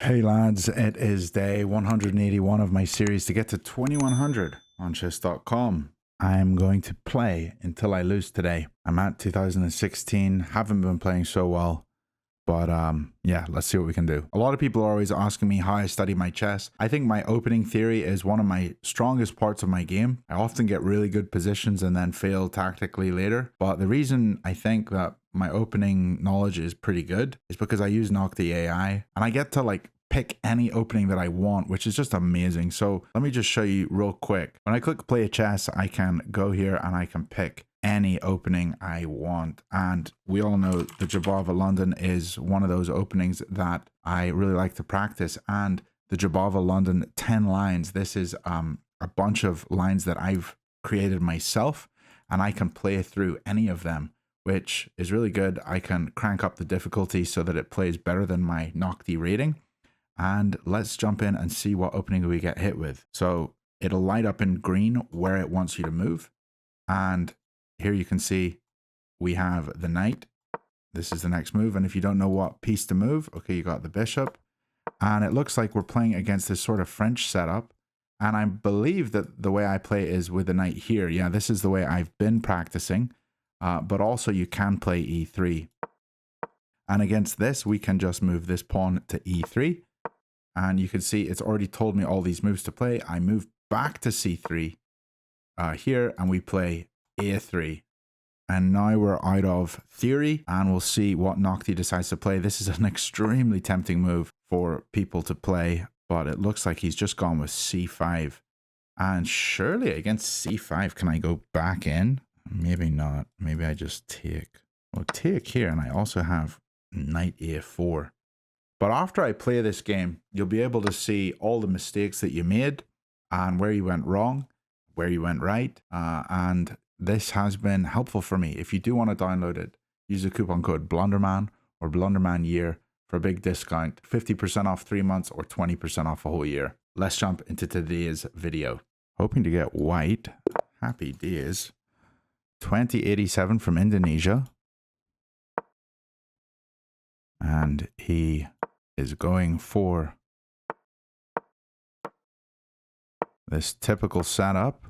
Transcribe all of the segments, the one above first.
Hey lads, it is day 181 of my series to get to 2100 on chess.com. I'm going to play until I lose today. I'm at 2016, haven't been playing so well, but yeah, let's see what we can do. A lot of people are always asking me how I study my chess. I think my opening theory is one of my strongest parts of my game. I often get really good positions and then fail tactically later, but the reason I think that my opening knowledge is pretty good is because I use Noctie.ai and I get to like pick any opening that I want, which is just amazing. So let me just show you real quick. When I click play chess, I can go here and I can pick any opening I want. And we all know the Jobava London is one of those openings that I really like to practice. And the Jobava London 10 lines, this is a bunch of lines that I've created myself, and I can play through any of them, which is really good. I can crank up the difficulty so that it plays better than my Noctie rating. And let's jump in and see what opening we get hit with. So it'll light up in green where it wants you to move. And here you can see we have the knight. This is the next move. And if you don't know what piece to move, okay, you got the bishop. And it looks like we're playing against this sort of French setup. And I believe that the way I play is with the knight here. Yeah, this is the way I've been practicing. But also you can play e3. And against this, we can just move this pawn to e3. And you can see it's already told me all these moves to play. I move back to c3 here, and we play a3. And now we're out of theory, and we'll see what Noctie decides to play. This is an extremely tempting move for people to play, but it looks like he's just gone with c5. And surely against c5, can I go back in? Maybe not. Maybe I just take. Well, take here, and I also have knight a4. But after I play this game, you'll be able to see all the mistakes that you made and where you went wrong, where you went right. And this has been helpful for me. If you do want to download it, use the coupon code Blunderman or BlundermanYear for a big discount, 50% off 3 months or 20% off a whole year. Let's jump into today's video. Hoping to get white. Happy days. 2087 from Indonesia. And he is going for this typical setup.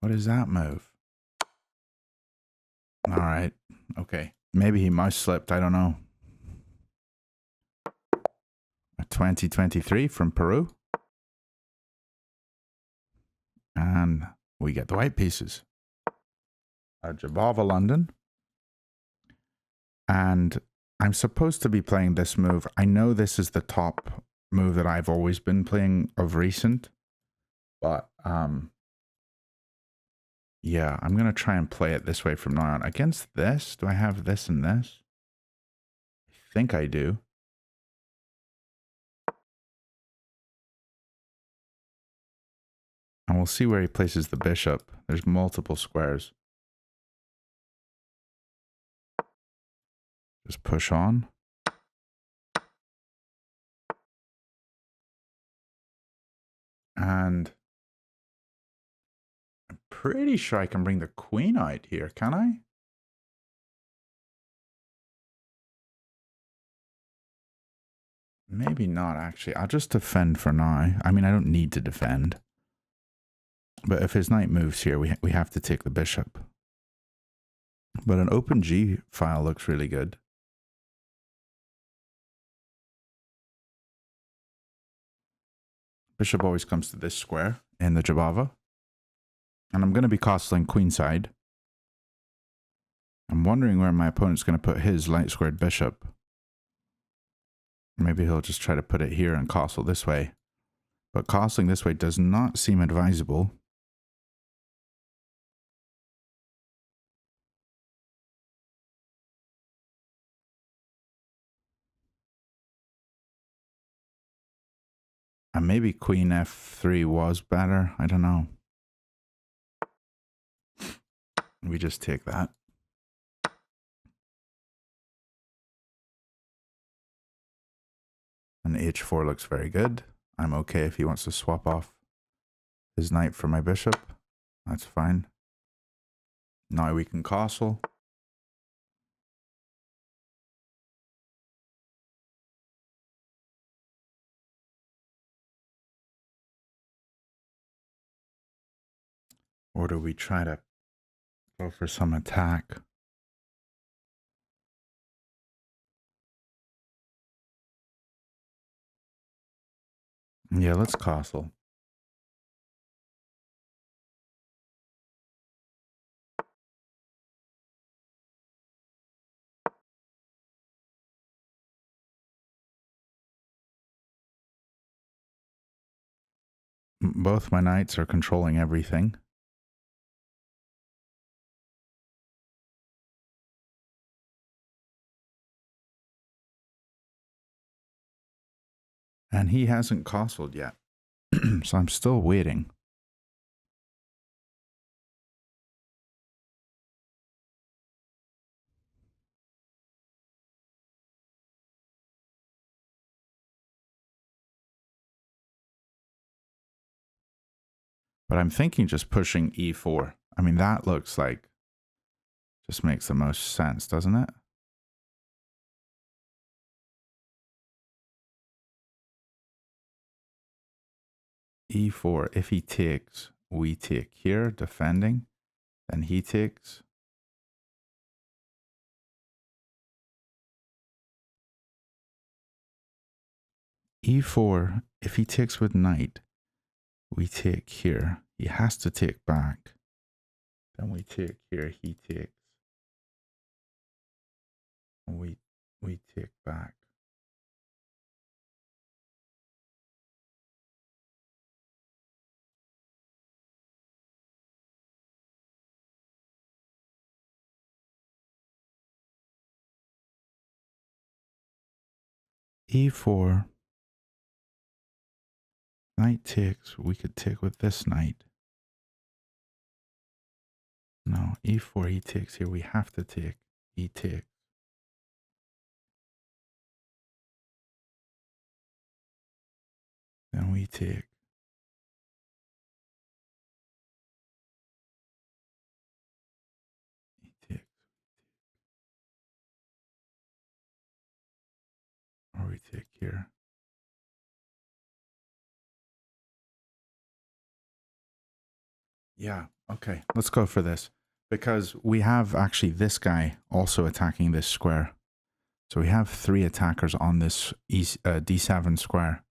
What is that move? All right. Okay. Maybe he mouse slipped. I don't know. A 2023 from Peru. And we get the white pieces. A Jobava London. And I'm supposed to be playing this move. I know this is the top move that I've always been playing of recent. But yeah, I'm going to try and play it this way from now on. Against this, do I have this and this? I think I do. And we'll see where he places the bishop. There's multiple squares. Just push on. And I'm pretty sure I can bring the queen out here, can I? Maybe not, actually. I'll just defend for now. I mean, I don't need to defend. But if his knight moves here, we have to take the bishop. But an open G file looks really good. Bishop always comes to this square in the Jobava. And I'm going to be castling queenside. I'm wondering where my opponent's going to put his light squared bishop. Maybe he'll just try to put it here and castle this way. But castling this way does not seem advisable. And maybe queen f3 was better. I don't know. We just take that. And h4 looks very good. I'm okay if he wants to swap off his knight for my bishop. That's fine. Now we can castle. Or do we try to go for some attack? Yeah, let's castle. Both my knights are controlling everything. And he hasn't castled yet. So I'm still waiting. But I'm thinking just pushing e4. I mean, that looks like just makes the most sense, doesn't it? E4. If he takes, we take here, defending. Then he takes. E4. If he takes with knight, we take here. He has to take back. Then we take here. He takes. And we take back. E4. Knight takes. We could take with this knight. No, e4, he takes here. We have to take. He takes. Then we take. He takes. Or we take here. Yeah, okay. Let's go for this. Because we have actually this guy also attacking this square. So we have 3 attackers on this D7 square.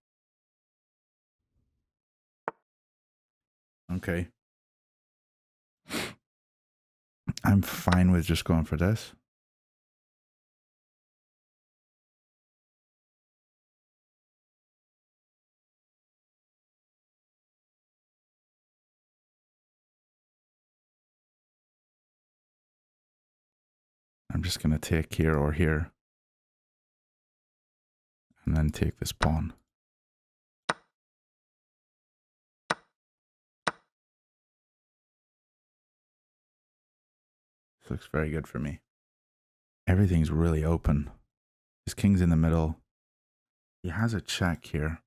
Okay. I'm fine with just going for this. I'm just going to take here or here. And then take this pawn. This looks very good for me. Everything's really open. His king's in the middle. He has a check here.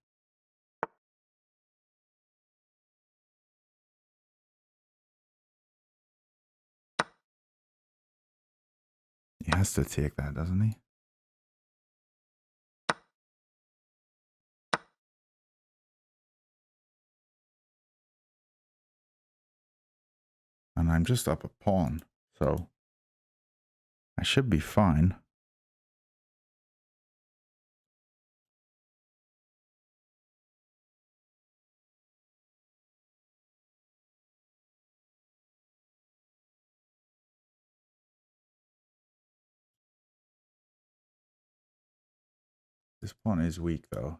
He has to take that, doesn't he? And I'm just up a pawn, so I should be fine. This pawn is weak, though.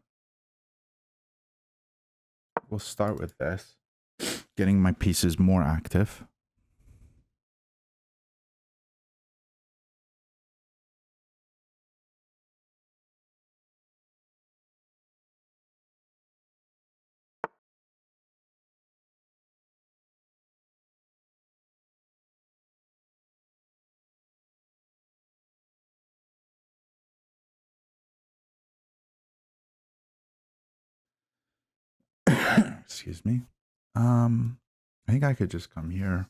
We'll start with this. Getting my pieces more active. Excuse me. I think I could just come here.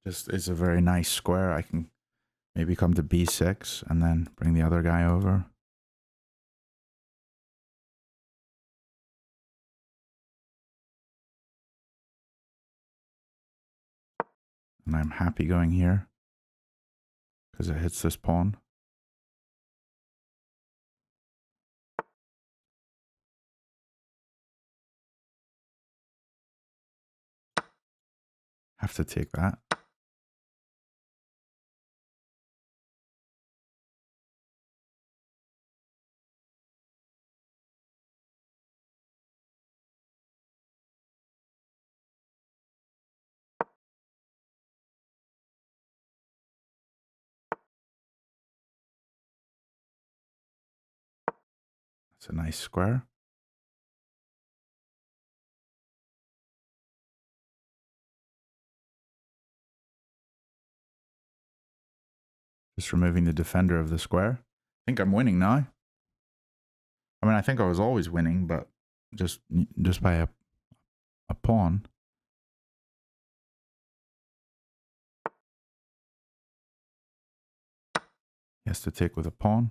This is a very nice square. I can maybe come to b6 and then bring the other guy over. And I'm happy going here because it hits this pawn. Have to take that. It's a nice square. Just removing the defender of the square. I think I'm winning now. I mean, I think I was always winning, but just by a pawn. He has to take with a pawn.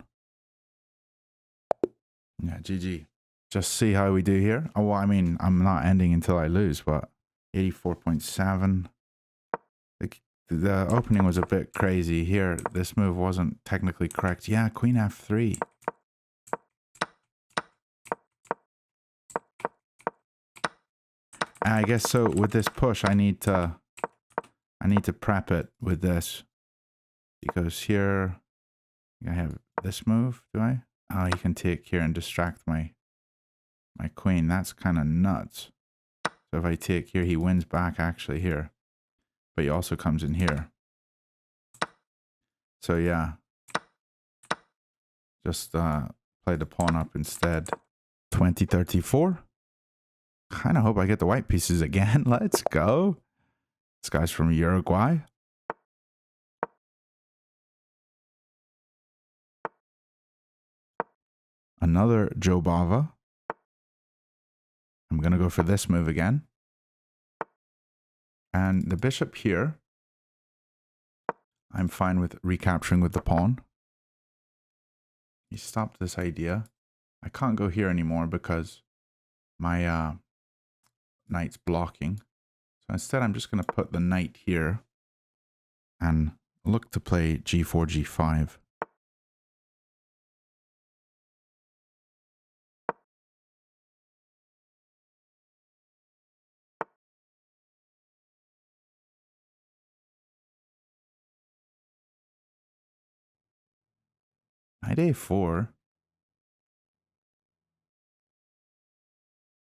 Yeah, GG. Just see how we do here. Oh, well, I mean, I'm not ending until I lose, but 84.7. The opening was a bit crazy here. This move wasn't technically correct. Yeah, queen f3. I guess so. With this push, I need to prep it with this, because here I have this move. Do I? Oh, he can take here and distract my queen. That's kind of nuts. So if I take here, he wins back actually here, but he also comes in here. So yeah, just play the pawn up instead. 2034. Kind of hope I get the white pieces again. Let's go. This guy's from Uruguay. Another Jobava. I'm going to go for this move again. And the bishop here, I'm fine with recapturing with the pawn. He stopped this idea. I can't go here anymore because my knight's blocking. So instead, I'm just going to put the knight here and look to play g4, g5. Knight a4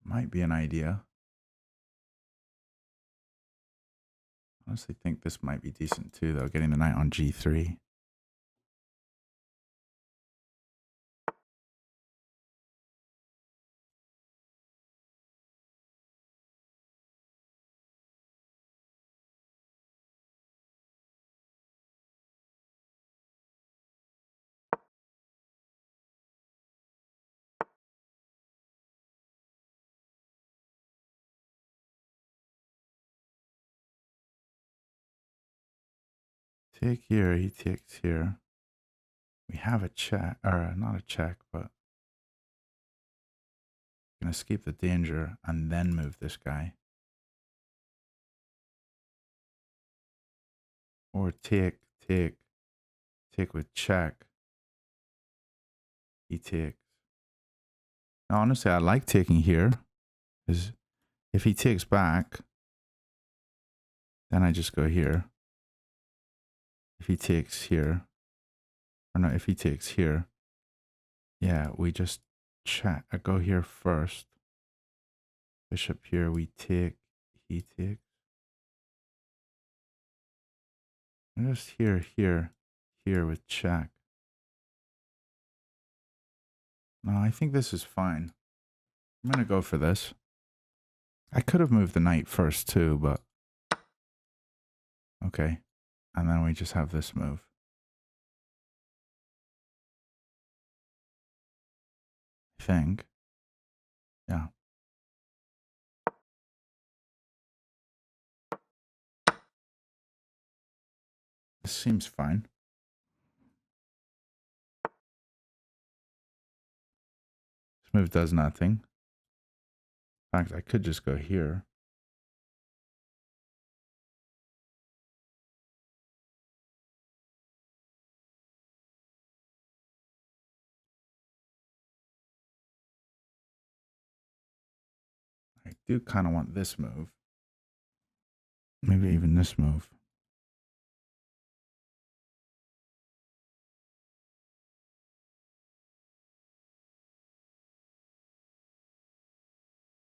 might be an idea. Honestly think this might be decent too, though, getting the knight on g3. Take here, he takes here. We have a check, or not a check, but gonna escape the danger and then move this guy. Or take with check. He takes. Now, honestly, I like taking here, because if he takes back, then I just go here. If he takes here, or no, if he takes here, yeah, we just check. I go here first. Bishop here, we take, he takes. And just here with check. No, I think this is fine. I'm gonna go for this. I could have moved the knight first too, but okay. And then we just have this move. I think. Yeah. this seems fine. This move does nothing. In fact, I could just go here. I do kind of want this move. Maybe even this move.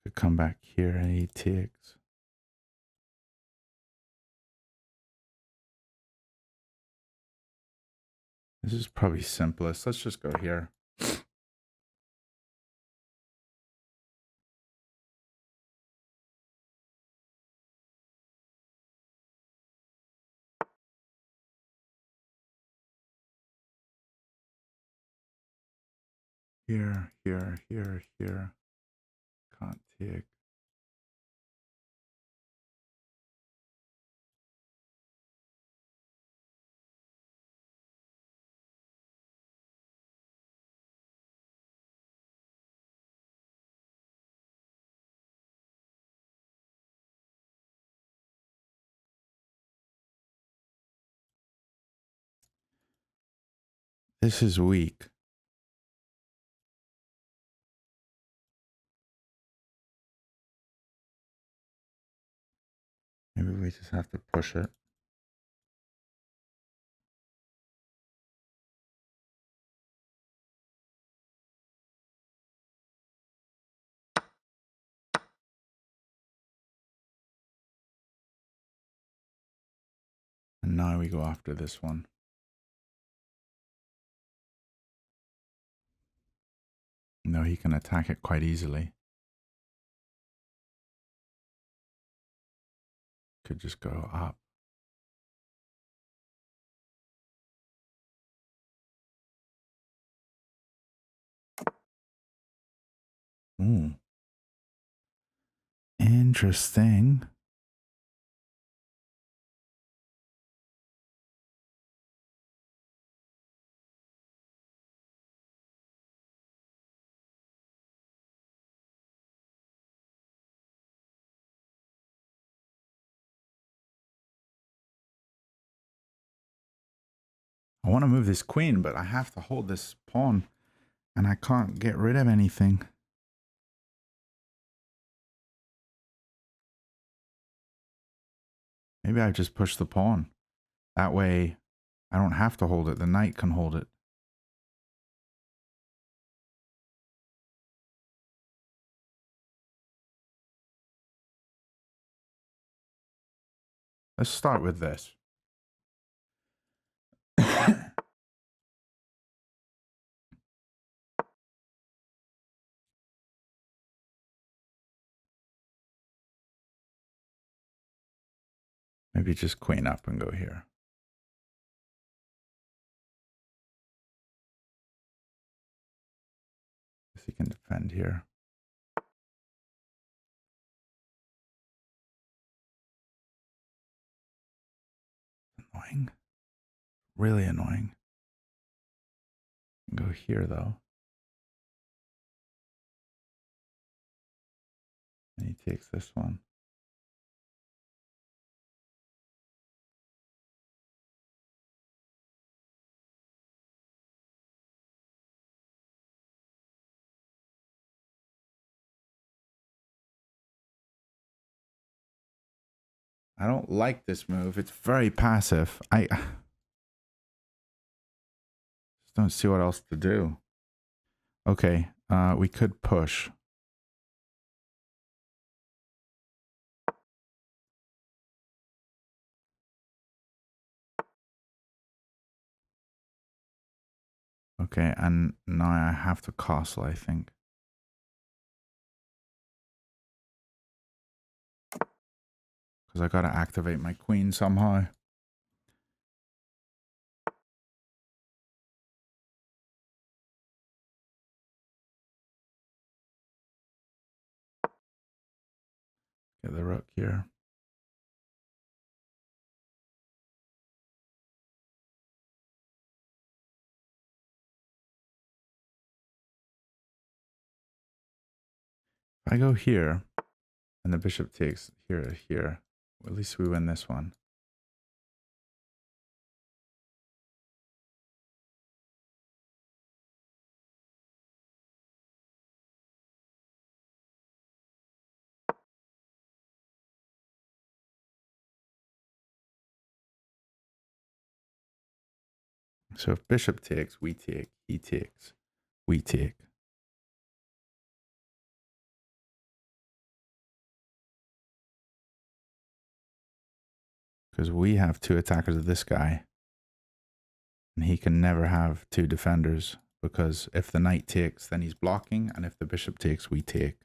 Could come back here and he takes. This is probably simplest. Let's just go here. Here, here, here, here. Can't take. This is weak. Maybe we just have to push it. And now we go after this one. No, he can attack it quite easily. Could just go up. Ooh. Interesting. I want to move this queen, but I have to hold this pawn, and I can't get rid of anything. Maybe I just push the pawn. That way, I don't have to hold it. The knight can hold it. Let's start with this. Maybe just queen up and go here. Guess he can defend here. Annoying. Really annoying. Go here though. And he takes this one. I don't like this move. It's very passive. I just don't see what else to do. Okay, we could push. Okay, and now I have to castle, I think. Because I gotta activate my queen somehow. Get the rook here. If I go here and the bishop takes here to here, well, at least we win this one. So if bishop takes, we take, he takes, we take. Because we have two attackers of this guy. And he can never have two defenders. Because if the knight takes, then he's blocking. And if the bishop takes, we take.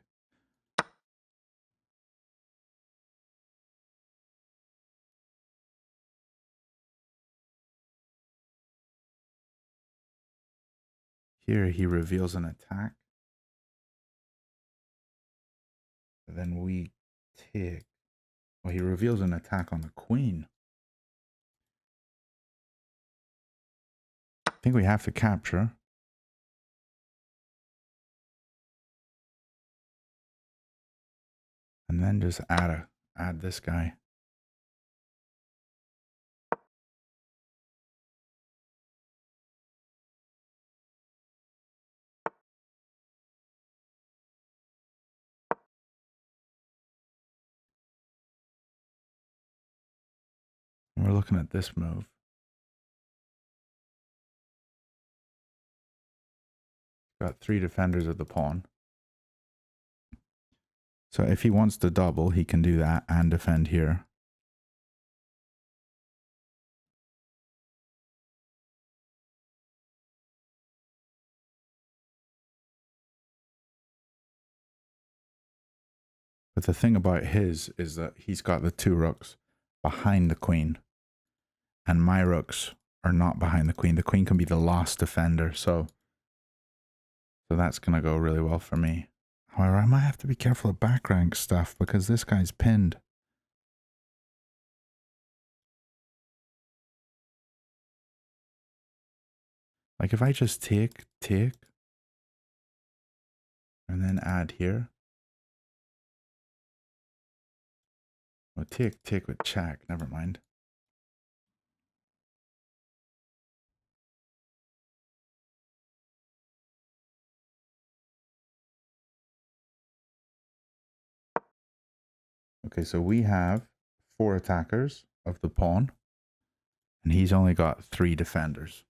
Here he reveals an attack. Then we take. Well, he reveals an attack on the queen. I think we have to capture. And then just add this guy. And we're looking at this move. Got three defenders of the pawn. So if he wants to double, he can do that and defend here. But the thing about his is that he's got the two rooks behind the queen. And my rooks are not behind the queen. The queen can be the last defender. So that's going to go really well for me. However, I might have to be careful of back rank stuff because this guy's pinned. Like if I just take, and then add here. Well, take with check, never mind. Okay, so we have 4 attackers of the pawn, and he's only got 3 defenders.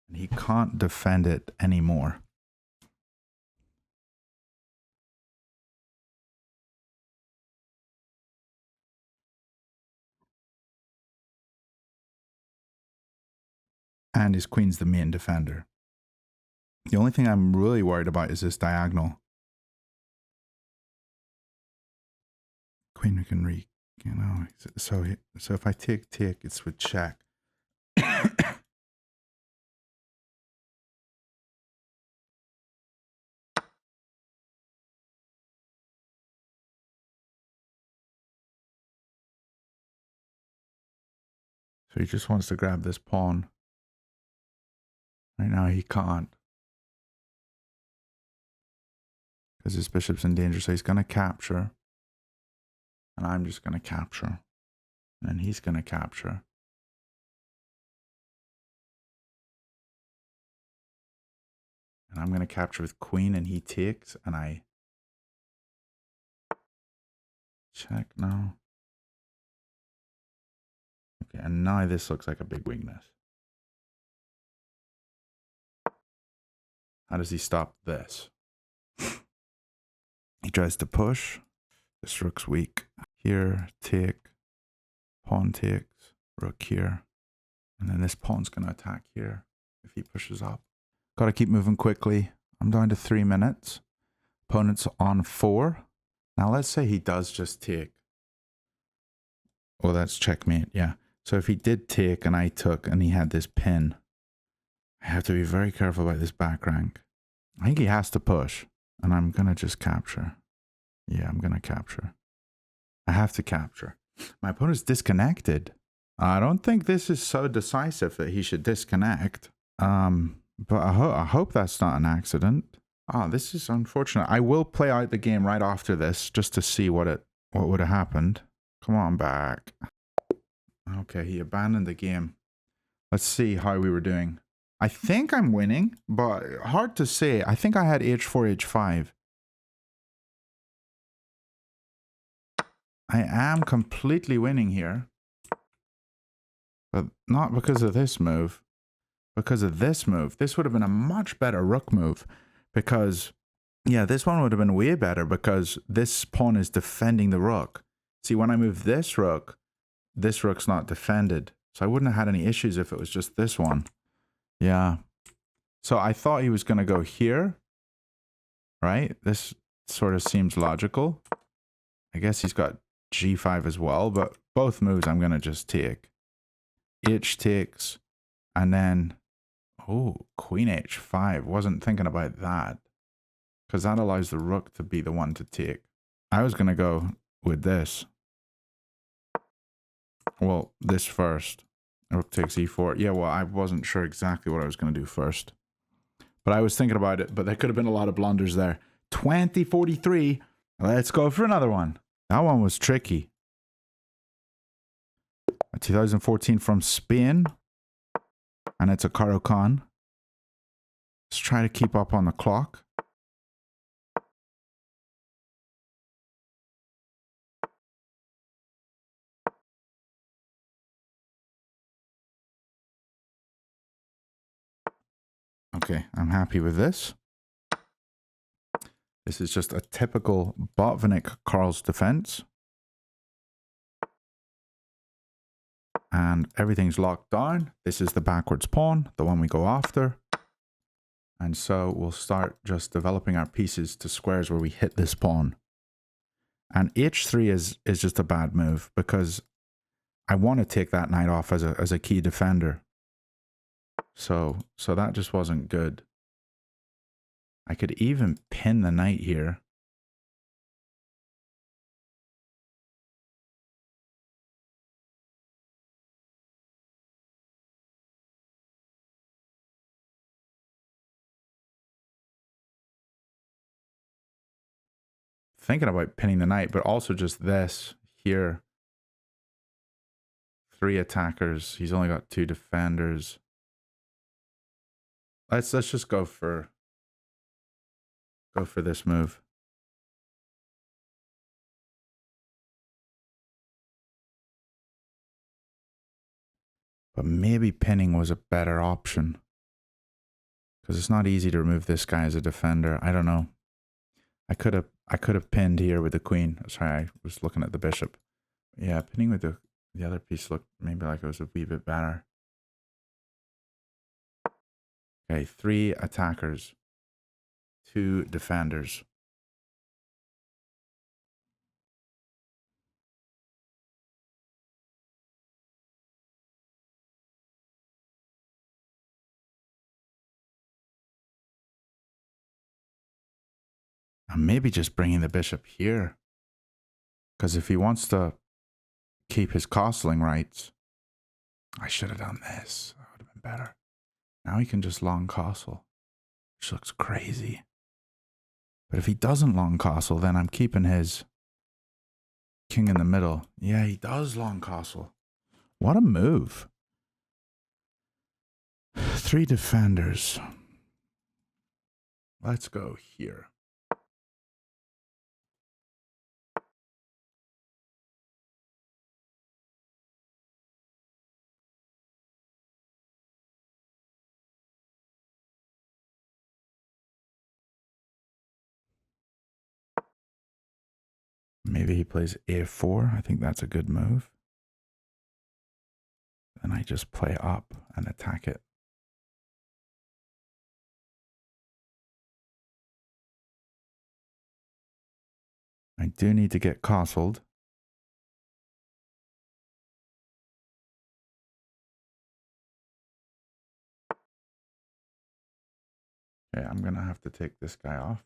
And he can't defend it anymore. And his queen's the main defender. The only thing I'm really worried about is this diagonal. Queen we can you know, so if I take, it's with check. So he just wants to grab this pawn. Right now he can't. Because his bishop's in danger, so he's going to capture. And I'm just going to capture. And then he's going to capture. And I'm going to capture with queen, and he takes, and I check now. Okay, and now this looks like a big weakness. How does he stop this? He tries to push. This rook's weak. Here, take. Pawn takes. Rook here. And then this pawn's going to attack here if he pushes up. Got to keep moving quickly. I'm down to 3 minutes. Opponent's on 4. Now let's say he does just take. Oh, that's checkmate, yeah. So if he did take and I took and he had this pin, I have to be very careful about this back rank. I think he has to push. And I'm going to just capture. Yeah, I'm going to capture. I have to capture. My opponent's disconnected. I don't think this is so decisive that he should disconnect. But I hope that's not an accident. Ah, this is unfortunate. I will play out the game right after this just to see what would have happened. Come on back. Okay, he abandoned the game. Let's see how we were doing. I think I'm winning, but hard to say. I think I had h4, h5. I am completely winning here. But not because of this move. Because of this move. This would have been a much better rook move. Because, yeah, this one would have been way better because this pawn is defending the rook. See, when I move this rook's not defended. So I wouldn't have had any issues if it was just this one. Yeah. So I thought he was going to go here. Right? This sort of seems logical. I guess he's got g5 as well, but both moves I'm going to just take. H takes, and then, oh, queen h5. Wasn't thinking about that, because that allows the rook to be the one to take. I was going to go with this. Well, this first. Rook takes e4. Yeah, well, I wasn't sure exactly what I was going to do first. But I was thinking about it, but there could have been a lot of blunders there. 2043. Let's go for another one. That one was tricky. 2014 from Spain. And it's a Caro Kann. Let's try to keep up on the clock. Okay, I'm happy with this. This is just a typical Botvinnik Karl's defense. And everything's locked down. This is the backwards pawn, the one we go after. And so we'll start just developing our pieces to squares where we hit this pawn. And h3 is just a bad move because I want to take that knight off as a key defender. So that just wasn't good. I could even pin the knight here. Thinking about pinning the knight, but also just this here. 3 attackers. He's only got 2 defenders. Let's just go for this move. But maybe pinning was a better option. Because it's not easy to remove this guy as a defender. I don't know. I could have pinned here with the queen. Sorry, I was looking at the bishop. Yeah, pinning with the other piece looked maybe like it was a wee bit better. Okay, 3 attackers. 2 defenders. And maybe just bringing the bishop here. Because if he wants to keep his castling rights, I should have done this. That would have been better. Now he can just long castle, which looks crazy. But if he doesn't long castle, then I'm keeping his king in the middle. Yeah, he does long castle. What a move. 3 defenders. Let's go here. Maybe he plays a4. I think that's a good move. Then I just play up and attack it. I do need to get castled. Okay, I'm going to have to take this guy off.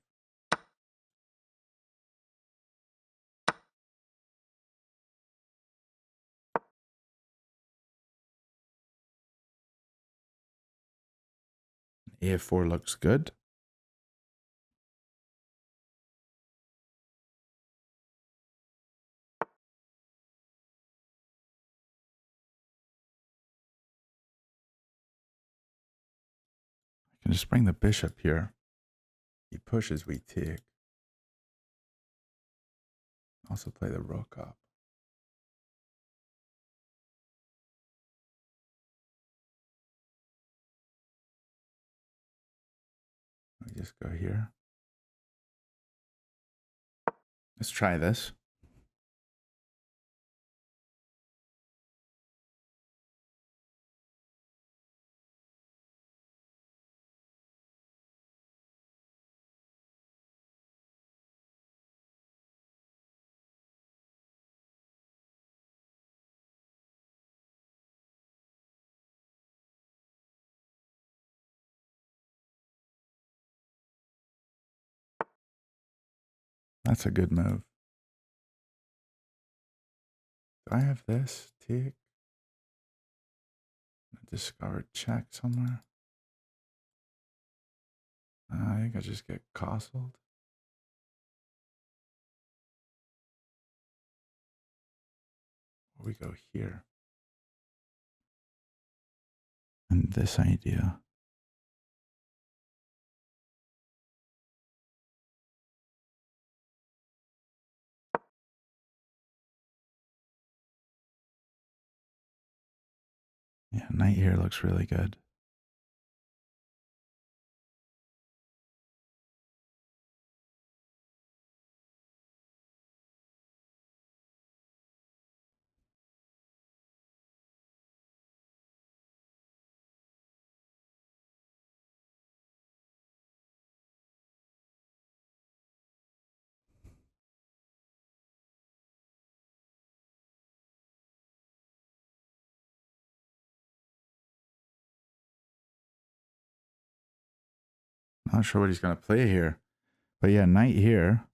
A4 looks good. Can just bring the bishop here. He pushes, we take. Also play the rook up. We just go here. Let's try this. That's a good move. Do I have this? Take. Discovered check somewhere. I think I just get castled. Or we go here. And this idea. Yeah, knight here looks really good. Not sure what he's going to play here. But yeah, knight here.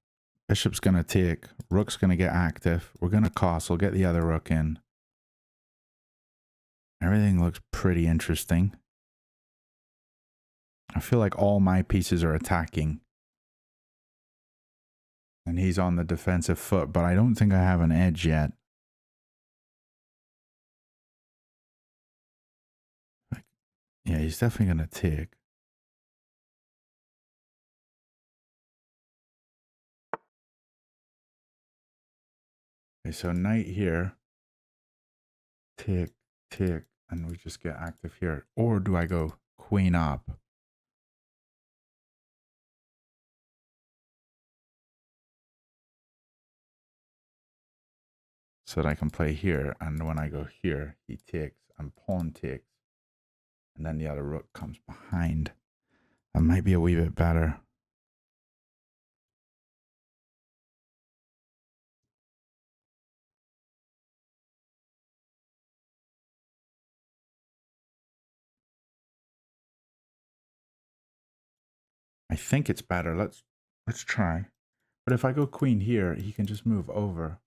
Bishop's going to take. Rook's going to get active. We're going to castle, get the other rook in. Everything looks pretty interesting. I feel like all my pieces are attacking. And he's on the defensive foot, but I don't think I have an edge yet. Yeah, he's definitely going to take. Okay, so knight here. Take, take, and we just get active here. Or do I go queen up? So that I can play here, and when I go here, he takes, and pawn takes. And then the other rook comes behind. That might be a wee bit better. I think it's better. Let's try. But if I go queen here, he can just move over.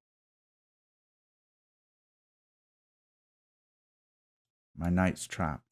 My knight's trapped.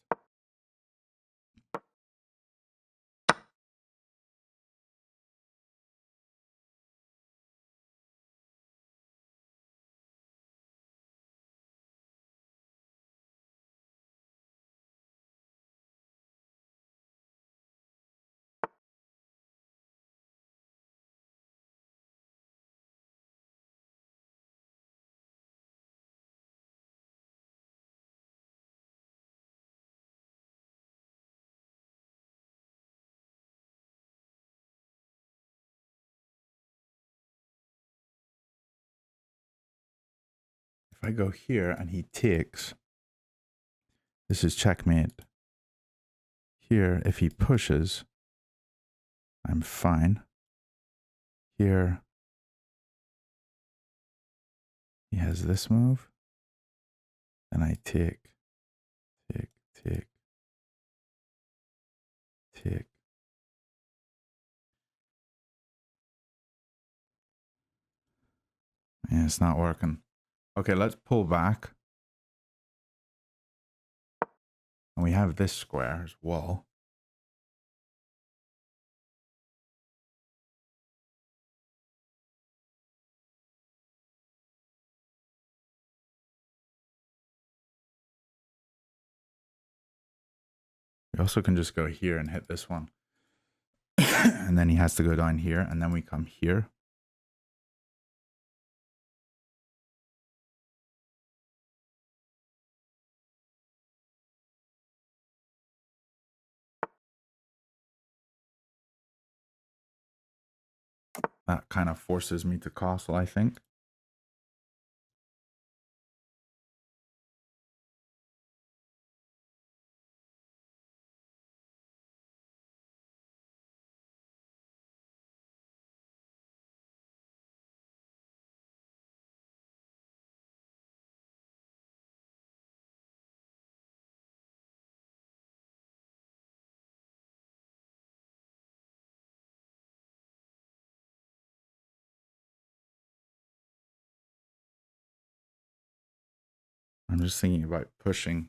If I go here and he takes, this is checkmate. Here, if he pushes, I'm fine. Here, he has this move. Then I take, take, take, take. Yeah, it's not working. Okay, let's pull back. And we have this square as well. We also can just go here and hit this one. And then he has to go down here, and then we come here. That kind of forces me to castle, I think. I'm just thinking about pushing.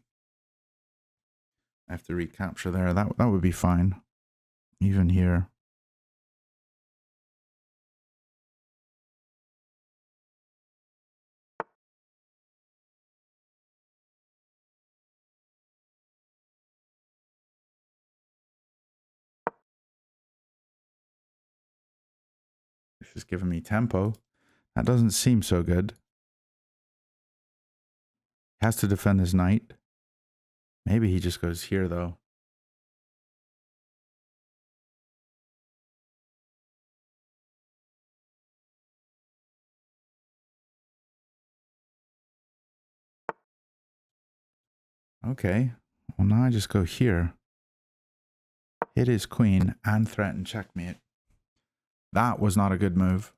I have to recapture there. That would be fine. Even here. This is giving me tempo. That doesn't seem so good. He has to defend his knight. Maybe he just goes here, though. Okay. Well, now I just go here. Hit his queen and threaten checkmate. That was not a good move.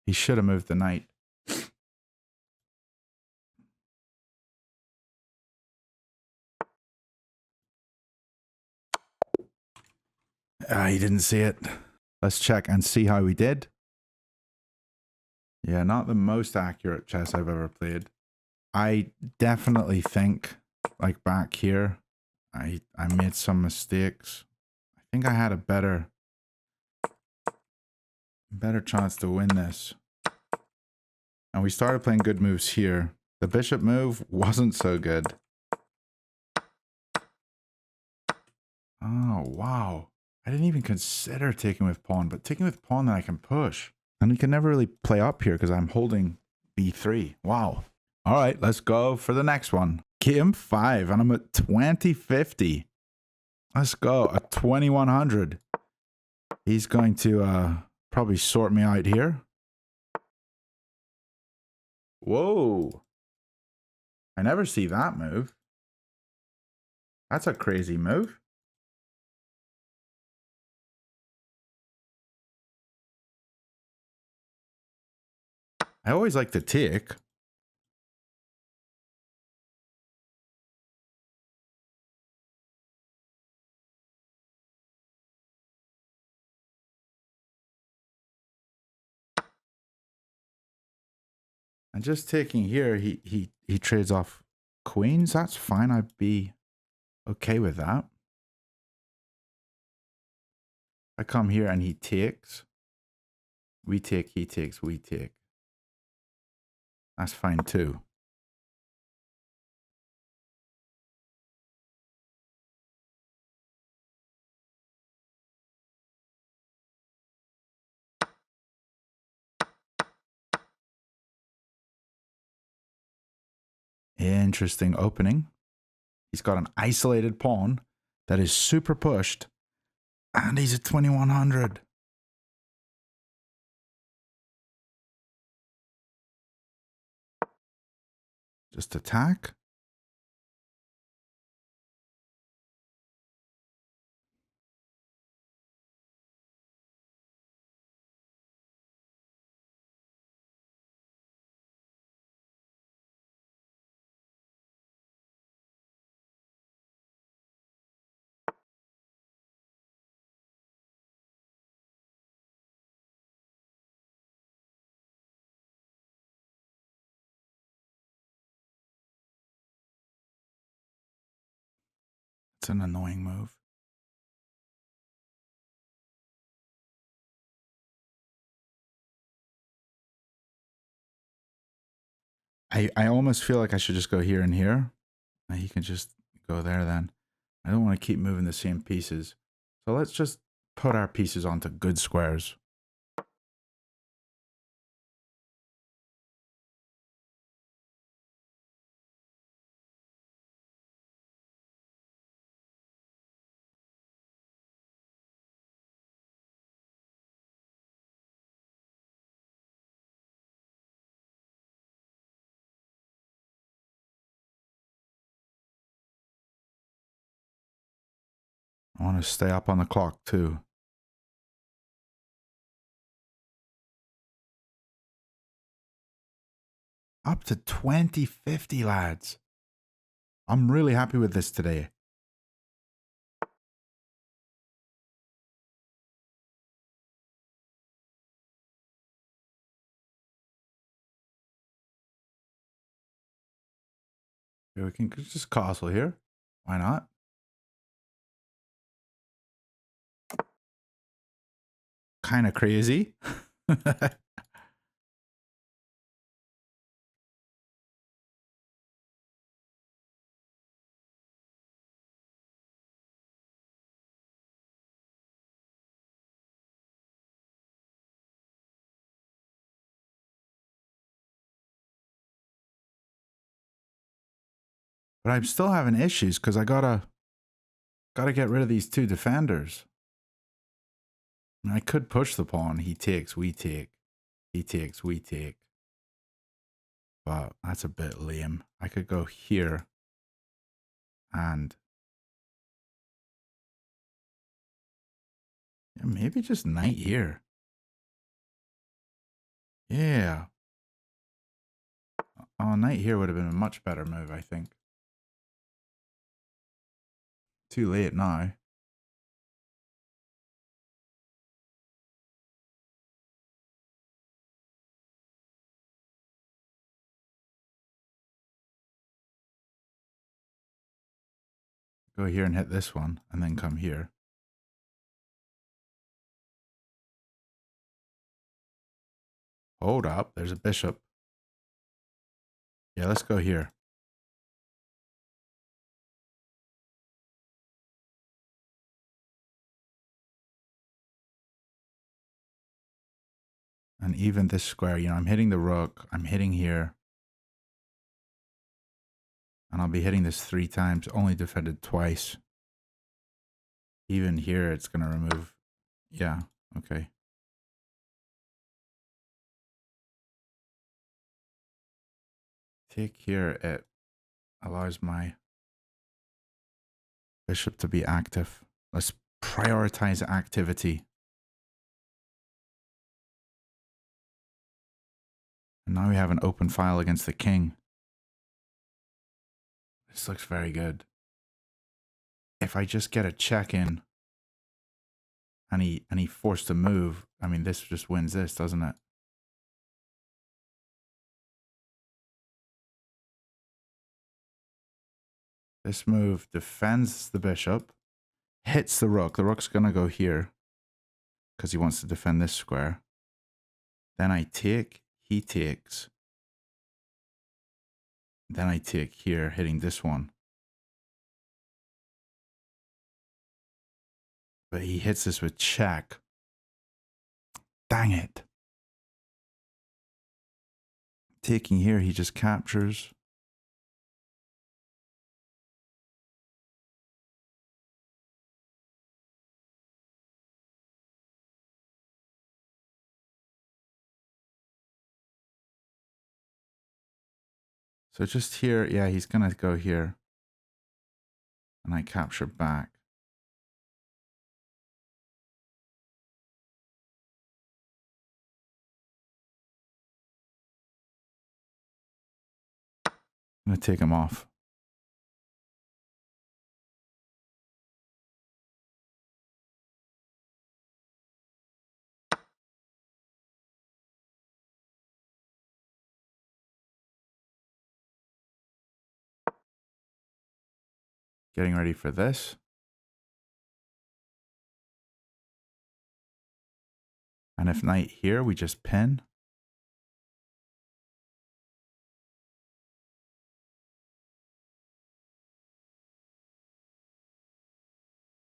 He should have moved the knight. He didn't see it. Let's check and see how he did. Yeah, not the most accurate chess I've ever played. I definitely think, like back here, I made some mistakes. I think I had a better chance to win this. And we started playing good moves here. The bishop move wasn't so good. Oh, wow. I didn't even consider taking with pawn, but taking with pawn that I can push. And we can never really play up here because I'm holding b3. Wow. All right, let's go for the next one. Game 5, and I'm at 2050. Let's go, at 2100. He's going to probably sort me out here. Whoa. I never see that move. That's a crazy move. I always like to take. And just taking here, he trades off queens. That's fine. I'd be okay with that. I come here and he takes. We take, he takes, we take. That's fine too. Interesting opening. He's got an isolated pawn that is super pushed. And he's at 2100. Just attack. It's an annoying move. I almost feel like I should just go here and here. And he can just go there then. I don't want to keep moving the same pieces. So let's just put our pieces onto good squares. I want to stay up on the clock too. Up to 2050, lads. I'm really happy with this today. Okay, we can just castle here. Why not? Kind of crazy. But I'm still having issues because I gotta get rid of these two defenders. I mean, I could push the pawn. He takes, we take. He takes, we take. But that's a bit lame. I could go here and yeah, maybe just knight here. Yeah. Oh, knight here would have been a much better move, I think. Too late now. Go here and hit this one, and then come here. Hold up, there's a bishop. Yeah, let's go here. And even this square, you know, I'm hitting the rook, I'm hitting here. And I'll be hitting this 3 times, only defended twice. Even here, it's going to remove. Yeah, okay. Take here, it allows my bishop to be active. Let's prioritize activity. And now we have an open file against the king. This looks very good. If I just get a check in and he forced to move, I mean, this just wins this, doesn't it? This move defends the bishop, hits the rook. The rook's going to go here because he wants to defend this square. Then I take, he takes. Then I take here, hitting this one. But he hits this with check. Dang it. Taking here, he just captures. So just here, yeah, he's going to go here. And I capture back. I'm going to take him off. Getting ready for this. And if knight here, we just pin.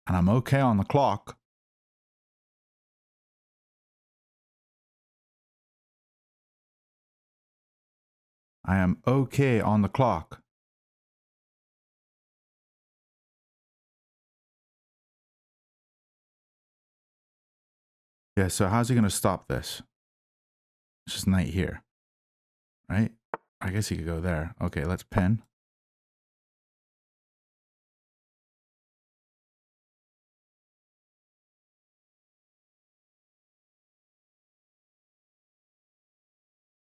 And I'm okay on the clock. I am okay on the clock. Yeah, so how's he going to stop this? It's just knight here, right? I guess he could go there. Okay, let's pin.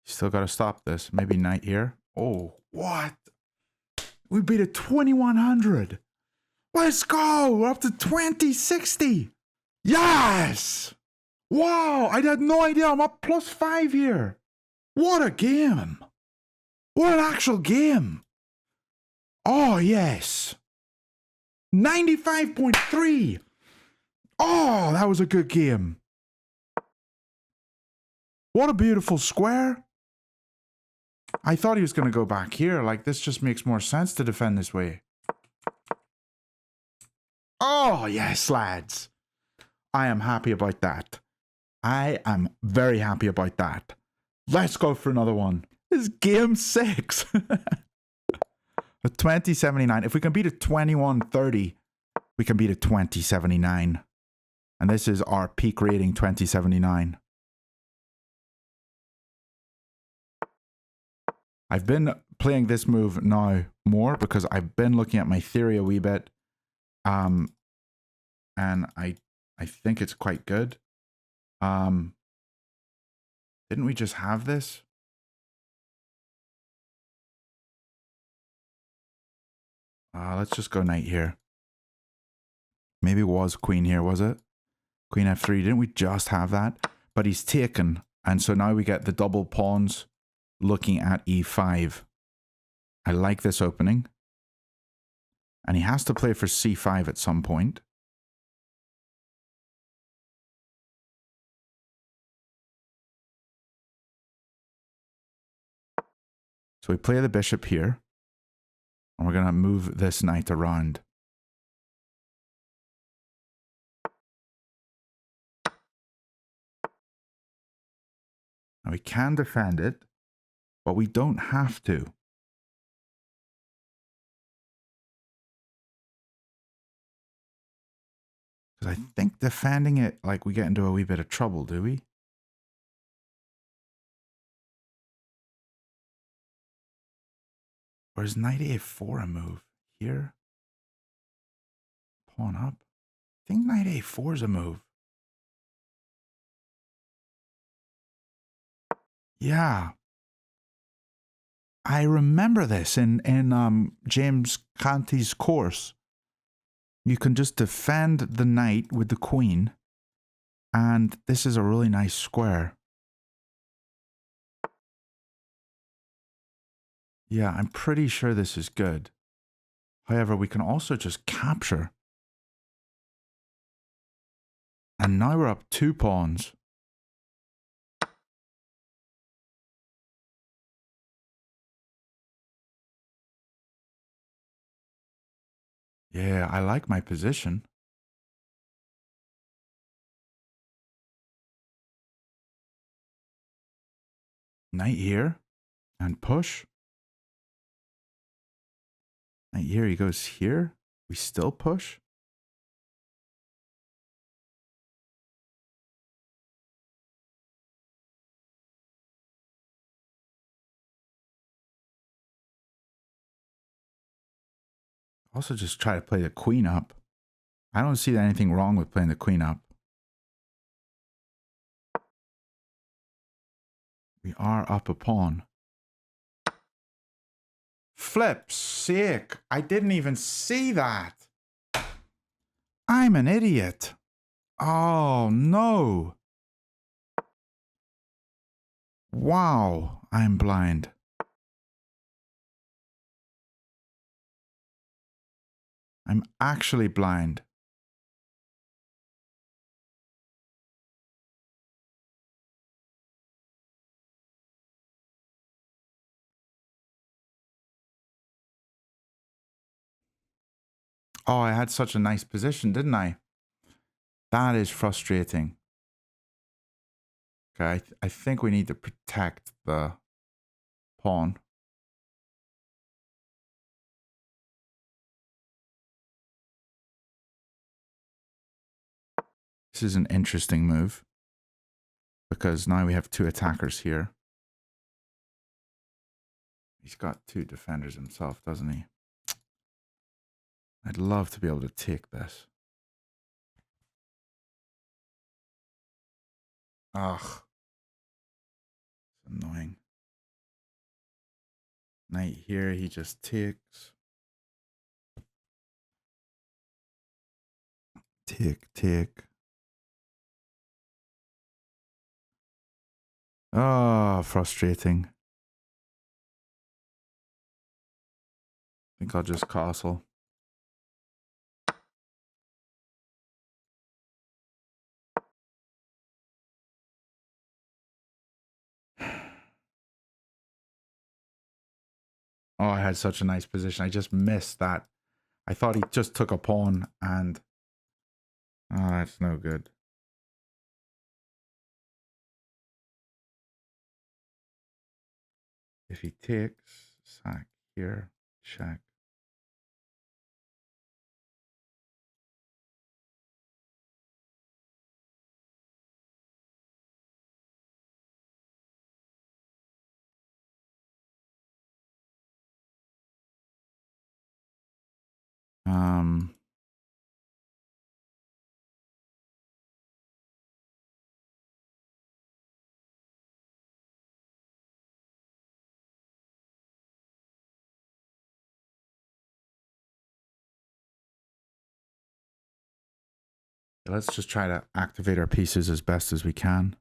Still got to stop this. Maybe knight here. Oh, what? We beat a 2100. Let's go. We're up to 2060. Yes. Wow. I had no idea. I'm up +5 here. What a game. What an actual game. Oh, yes. 95.3. Oh, that was a good game. What a beautiful square. I thought he was going to go back here. Like, this just makes more sense to defend this way. Oh, yes, lads. I am happy about that. I am very happy about that. Let's go for another one. This is game 6. A 2079. If we can beat a 2130, we can beat a 2079. And this is our peak rating, 2079. I've been playing this move now more because I've been looking at my theory a wee bit. And I think it's quite good. Didn't we just have this? Let's just go knight here. Maybe it was queen here, was it? Queen f3. Didn't we just have that? But he's taken. And so now we get the double pawns looking at e5. I like this opening. And he has to play for c5 at some point. So we play the bishop here. And we're going to move this knight around. Now we can defend it, but we don't have to. Because I think defending it, like, we get into a wee bit of trouble, do we? Or is knight a4 a move? Here? Pawn up? I think knight a4 is a move. Yeah. I remember this in James Canty's course. You can just defend the knight with the queen. And this is a really nice square. Yeah, I'm pretty sure this is good. However, we can also just capture. And now we're up 2 pawns. Yeah, I like my position. Knight here. And push. Knight here, he goes here. We still push. Also just try to play the queen up. I don't see anything wrong with playing the queen up. We are up a pawn. Flip's sake. I didn't even see that. I'm an idiot. Oh, no. Wow, I'm blind. I'm actually blind. Oh, I had such a nice position, didn't I? That is frustrating. Okay, I think we need to protect the pawn. This is an interesting move because now we have two attackers here. He's got two defenders himself, doesn't he? I'd love to be able to take this. Ugh. It's annoying. Knight here, he just takes. Take. Oh, frustrating. I think I'll just castle. Oh, I had such a nice position. I just missed that. I thought he just took a pawn and... Oh, that's no good. If he takes, sack here, check. Let's just try to activate our pieces as best as we can.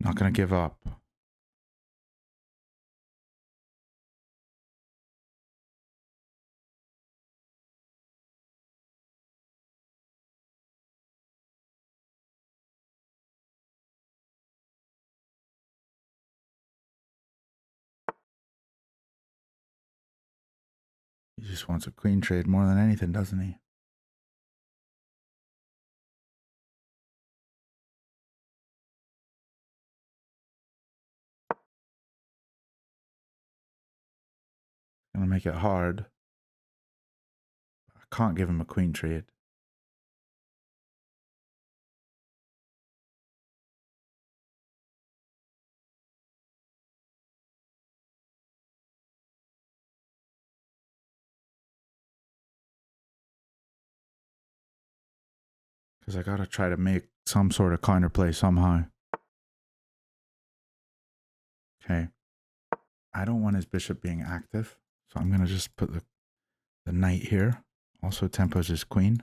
Not going to give up. He just wants a queen trade more than anything, doesn't he? Gonna make it hard. I can't give him a queen trade. Because I gotta try to make some sort of counterplay somehow. Okay. I don't want his bishop being active. So I'm gonna just put the knight here. Also tempos his queen.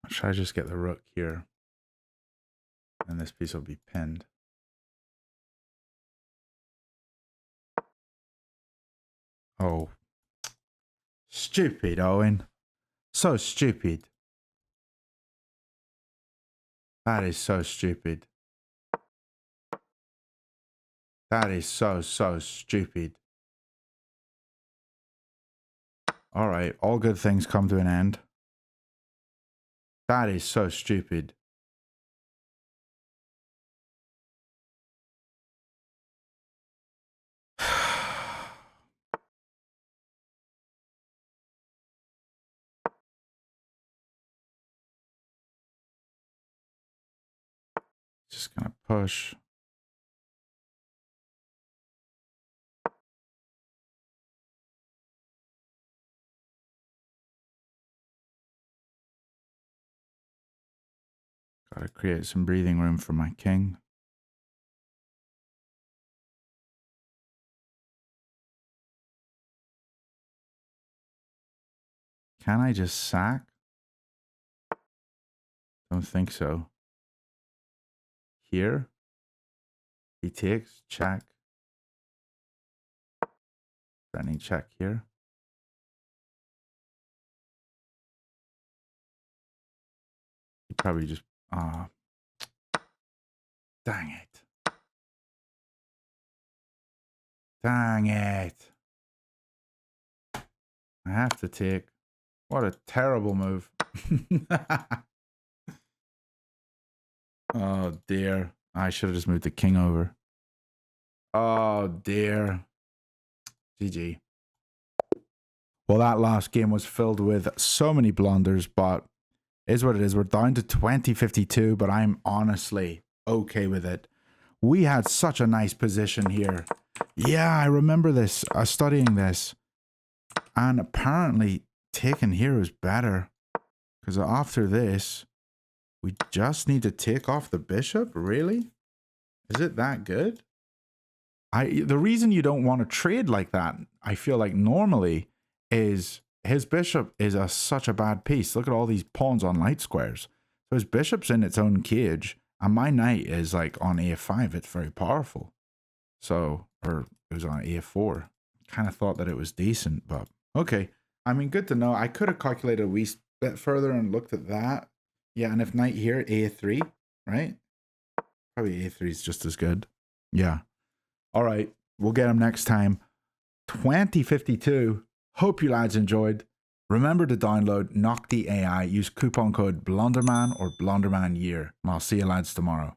Should I just get the rook here? And this piece will be pinned. Oh. Stupid, Owen. So stupid. That is so stupid. That is so stupid. All right, all good things come to an end. That is so stupid. Just gonna push. Gotta create some breathing room for my king. Can I just sack? Don't think so. Here. He takes, check. Running check here. He probably just, dang it. Dang it. I have to take. What a terrible move. Oh dear. I should have just moved the king over. Oh dear. GG. Well, that last game was filled with so many blunders, but it is what it is. We're down to 2052, but I'm honestly okay with it. We had such a nice position here. Yeah, I remember this. Studying this. And apparently taking here is better. Because after this, we just need to take off the bishop? Really? Is it that good? The reason you don't want to trade like that, I feel like normally, is his bishop is such a bad piece. Look at all these pawns on light squares. So his bishop's in its own cage, and my knight is like on a5. It's very powerful. So, or it was on a4. Kind of thought that it was decent, but okay. I mean, good to know. I could have calculated a wee bit further and looked at that. Yeah, and if knight here, a3, right? Probably a3 is just as good. Yeah. All right. We'll get him next time. 2052. Hope you lads enjoyed. Remember to download Noctie.ai. Use coupon code Blunderman or BlundermanYear. And I'll see you lads tomorrow.